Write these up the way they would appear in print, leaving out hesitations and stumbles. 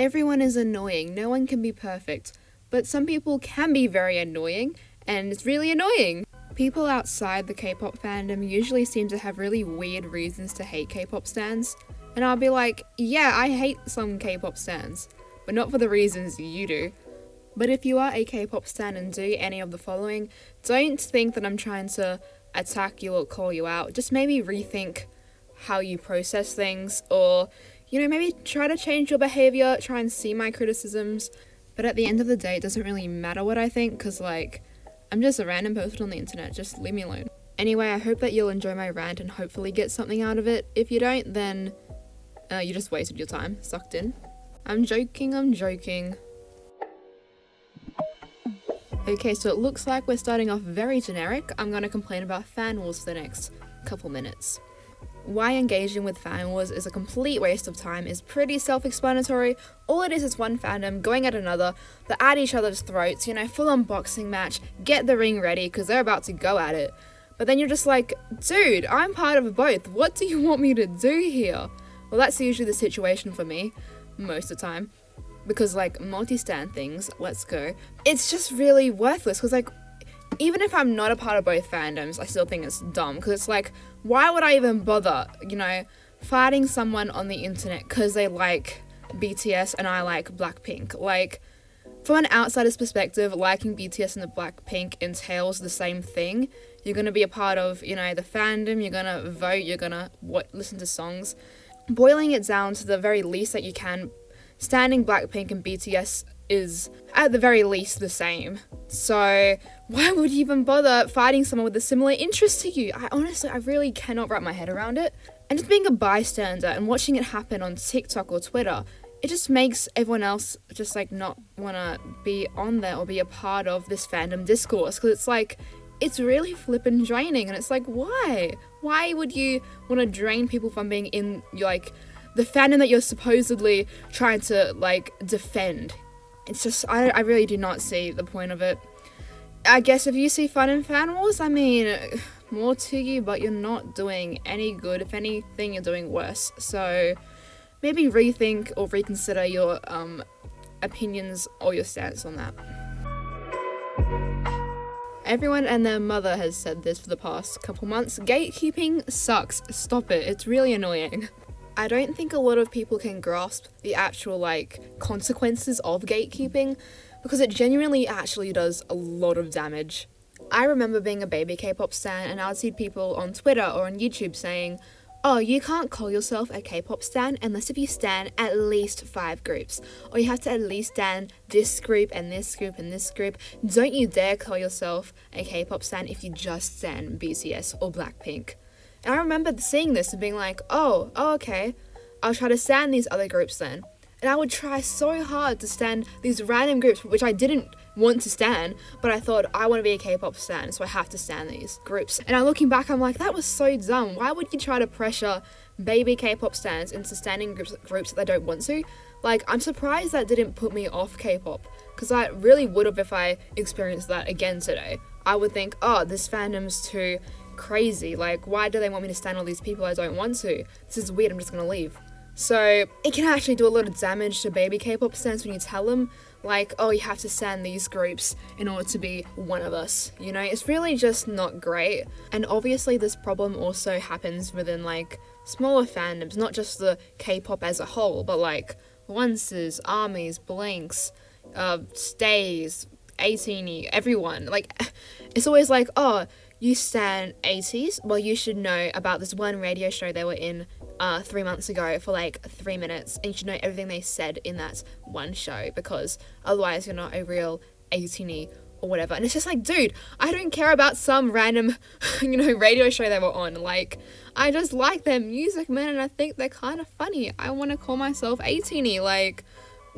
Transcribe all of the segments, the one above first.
everyone is annoying. No one can be perfect. But some people can be very annoying, and it's really annoying. People outside the K-pop fandom usually seem to have really weird reasons to hate K-pop stans. And I'll be like, yeah, I hate some K-pop stans, but not for the reasons you do. But if you are a K-pop stan and do any of the following, don't think that I'm trying to attack you or call you out. Just maybe rethink how you process things, or, maybe try to change your behavior, try and see my criticisms. But at the end of the day, it doesn't really matter what I think, because, I'm just a random person on the internet. Just leave me alone. Anyway, I hope that you'll enjoy my rant and hopefully get something out of it. If you don't, then you just wasted your time, sucked in. I'm joking. Okay, so it looks like we're starting off very generic. I'm going to complain about fan wars for the next couple minutes. Why engaging with fan wars is a complete waste of time is pretty self-explanatory. All it is one fandom going at another, they're at each other's throats, full-on boxing match, get the ring ready because they're about to go at it. But then you're just like, dude, I'm part of both. What do you want me to do here? Well, that's usually the situation for me, most of the time. Because, multi-stan things, let's go. It's just really worthless because, even if I'm not a part of both fandoms, I still think it's dumb. Because it's why would I even bother, fighting someone on the internet because they like BTS and I like Blackpink? From an outsider's perspective, liking BTS and the Blackpink entails the same thing. You're going to be a part of, the fandom, you're going to vote, you're going to listen to songs. Boiling it down to the very least that you can, standing Blackpink and BTS is at the very least the same. So why would you even bother fighting someone with a similar interest to you? I really cannot wrap my head around it. And just being a bystander and watching it happen on TikTok or Twitter, it just makes everyone else just not want to be on there or be a part of this fandom discourse, because it's really flippin' draining, and it's why? Why would you want to drain people from being in the fandom that you're supposedly trying to defend? It's just, I really do not see the point of it. I guess if you see fun in fan wars, more to you, but you're not doing any good. If anything, you're doing worse. So maybe rethink or reconsider your opinions or your stance on that. Everyone and their mother has said this for the past couple months. Gatekeeping sucks. Stop it. It's really annoying. I don't think a lot of people can grasp the actual, consequences of gatekeeping, because it genuinely actually does a lot of damage. I remember being a baby K-pop stan, and I would see people on Twitter or on YouTube saying, oh, you can't call yourself a K-pop stan unless if you stan at least 5 groups, or you have to at least stan this group and this group and this group. Don't you dare call yourself a K-pop stan if you just stan BTS or Blackpink. And I remember seeing this and being like, oh, okay, I'll try to stan these other groups then. And I would try so hard to stan these random groups, which I didn't want to stan, but I thought, I want to be a K-pop stan, so I have to stan these groups. And looking back, I'm like, that was so dumb. Why would you try to pressure baby K-pop stans into standing groups that they don't want to? I'm surprised that didn't put me off K-pop, because I really would have if I experienced that again today. I would think, oh, this fandom's too crazy. Why do they want me to stan all these people I don't want to? This is weird, I'm just gonna leave. So it can actually do a lot of damage to baby K-pop stans when you tell them, oh, you have to stan these groups in order to be one of us. It's really just not great. And obviously this problem also happens within smaller fandoms, not just the K-pop as a whole, but Onces, Armies, Blinks, Stays, 18, everyone. It's always oh, you stan 80s? Well, you should know about this one radio show they were in 3 months ago for 3 minutes, and you should know everything they said in that one show, because otherwise you're not a real 18 or whatever. And it's just dude, I don't care about some random radio show they were on. I just like their music, man, and I think they're kind of funny. I want to call myself 18.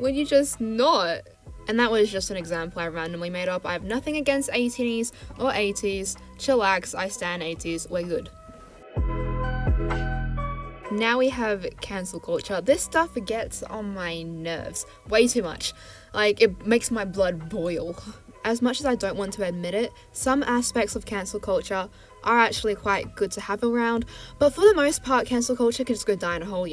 Would you just not? And that was just an example I randomly made up. I have nothing against 18s or 80s. Chillax, I stan 80s, we're good. Now we have cancel culture. This stuff gets on my nerves way too much. It makes my blood boil. As much as I don't want to admit it, some aspects of cancel culture are actually quite good to have around, but for the most part, cancel culture can just go die in a hole,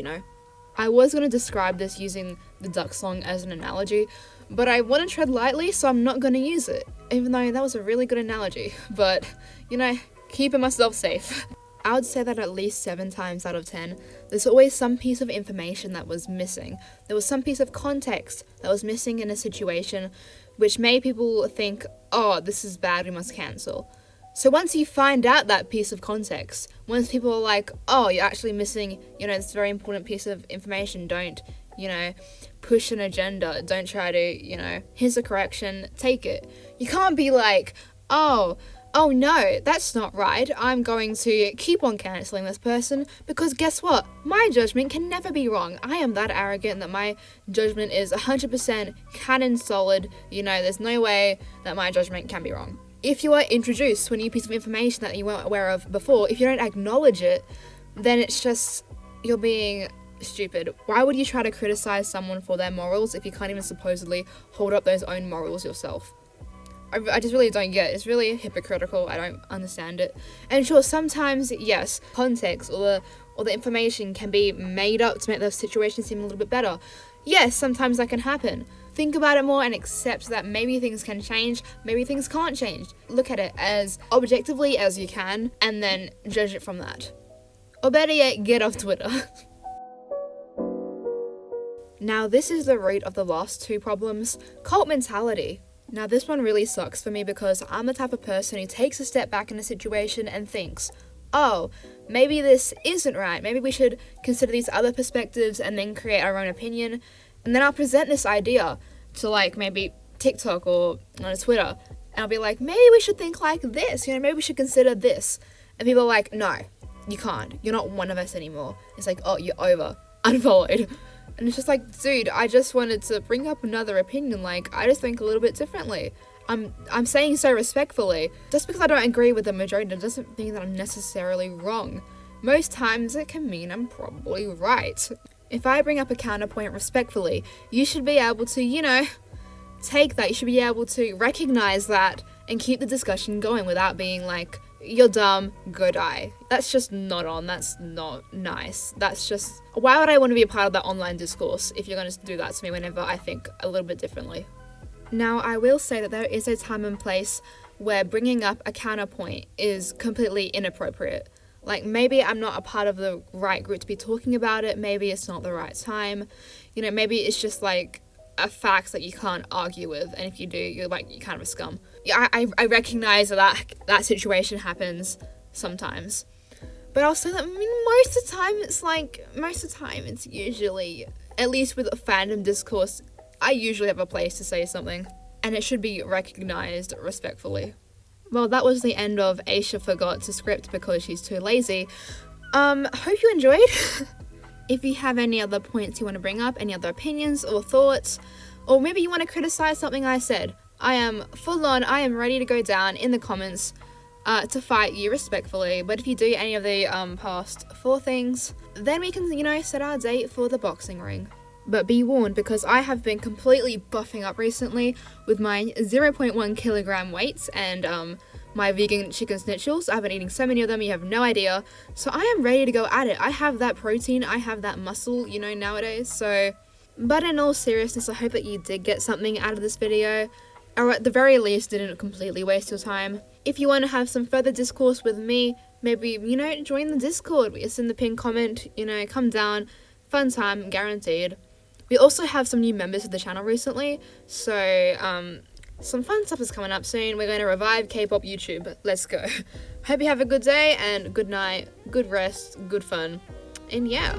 I was going to describe this using the duck song as an analogy, but I want to tread lightly, so I'm not going to use it, even though that was a really good analogy. But, keeping myself safe. I would say that at least 7 times out of 10, there's always some piece of information that was missing. There was some piece of context that was missing in a situation, which made people think, oh, this is bad, we must cancel. So once you find out that piece of context, once people are like, oh, you're actually missing, this very important piece of information, don't, push an agenda, don't try to, here's a correction, take it. You can't be like, oh no, that's not right, I'm going to keep on cancelling this person, because guess what? My judgment can never be wrong. I am that arrogant that my judgment is 100% canon solid, there's no way that my judgment can be wrong. If you are introduced to a new piece of information that you weren't aware of before, if you don't acknowledge it, then it's just, you're being stupid. Why would you try to criticize someone for their morals if you can't even supposedly hold up those own morals yourself? I just really don't get it. It's really hypocritical. I don't understand it. And sure, sometimes, yes, context or the information can be made up to make the situation seem a little bit better. Yes, sometimes that can happen. Think about it more and accept that maybe things can change, maybe things can't change. Look at it as objectively as you can and then judge it from that. Or better yet, get off Twitter. Now, this is the root of the last 2 problems, cult mentality. Now, this one really sucks for me because I'm the type of person who takes a step back in a situation and thinks, oh, maybe this isn't right, maybe we should consider these other perspectives and then create our own opinion. And then I'll present this idea to maybe TikTok or on Twitter. And I'll be like, maybe we should think like this, maybe we should consider this. And people are like, no, you can't. You're not one of us anymore. It's like, oh, you're over. Unfollowed. And it's just like, dude, I just wanted to bring up another opinion. I just think a little bit differently. I'm saying so respectfully. Just because I don't agree with the majority, it doesn't mean that I'm necessarily wrong. Most times it can mean I'm probably right. If I bring up a counterpoint respectfully, you should be able to, take that. You should be able to recognize that and keep the discussion going without being like, you're dumb, go die. That's just not on. That's not nice. That's just, why would I want to be a part of that online discourse if you're going to do that to me whenever I think a little bit differently? Now, I will say that there is a time and place where bringing up a counterpoint is completely inappropriate. Maybe I'm not a part of the right group to be talking about it. Maybe it's not the right time. Maybe it's just a fact that you can't argue with. And if you do, you're kind of a scum. Yeah, I recognize that situation happens sometimes. But I'll say that, most of the time it's usually, at least with a fandom discourse, I usually have a place to say something. And it should be recognized respectfully. Well, that was the end of Aisha Forgot to Script because she's too lazy. Hope you enjoyed. If you have any other points you want to bring up, any other opinions or thoughts, or maybe you want to criticize something I said, I am full on, I am ready to go down in the comments to fight you respectfully. But if you do any of the past 4 things, then we can, set our date for the boxing ring. But be warned, because I have been completely buffing up recently with my 0.1 kilogram weights and my vegan chicken schnitzel. I've been eating so many of them, you have no idea. So I am ready to go at it. I have that protein, I have that muscle, nowadays. So, but in all seriousness, I hope that you did get something out of this video, or at the very least didn't completely waste your time. If you want to have some further discourse with me, maybe, join the Discord. It's in the pinned comment, come down, fun time, guaranteed. We also have some new members to the channel recently, so some fun stuff is coming up soon. We're going to revive Kpop YouTube. Let's go. Hope you have a good day and good night, good rest, good fun, and yeah.